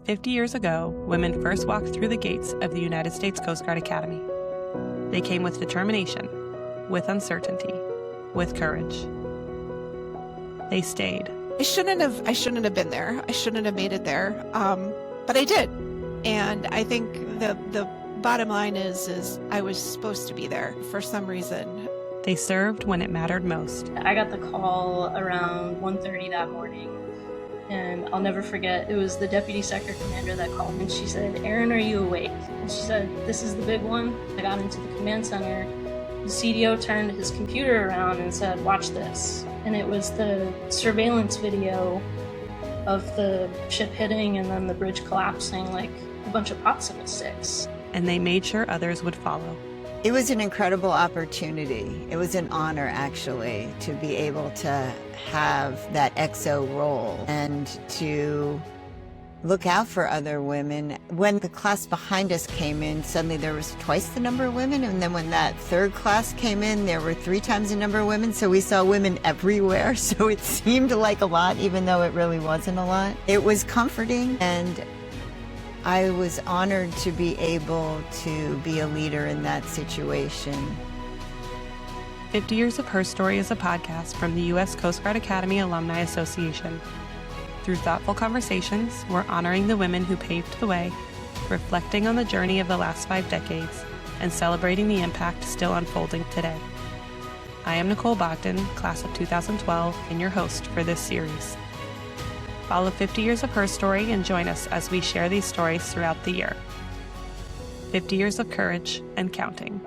50 years ago, women first walked through the gates of the United States Coast Guard Academy. They came with determination, with uncertainty, with courage. They stayed. I shouldn't have been there. I shouldn't have made it there. But I did. And I think the bottom line is I was supposed to be there for some reason. They served when it mattered most. I got the call around 1:30 that morning, and I'll never forget, it was the deputy sector commander that called me, and she said, "Erin, are you awake?" And she said, "This is the big one." I got into the command center. The CDO turned his computer around and said, "Watch this." And it was the surveillance video of the ship hitting and then the bridge collapsing like a bunch of popsicle sticks. And they made sure others would follow. It was an incredible opportunity. It was an honor, actually, to be able to have that XO role and to look out for other women. When the class behind us came in, suddenly there was twice the number of women. And then when that third class came in, there were 3 times the number of women. So we saw women everywhere. So it seemed like a lot, even though it really wasn't a lot. It was comforting, and I was honored to be able to be a leader in that situation. 50 Years of HerStory is a podcast from the U.S. Coast Guard Academy Alumni Association. Through thoughtful conversations, we're honoring the women who paved the way, reflecting on the journey of the last 5 decades, and celebrating the impact still unfolding today. I am Nicole Bogdan, class of 2012, and your host for this series. Follow 50 Years of HerStory and join us as we share these stories throughout the year. 50 years of courage and counting.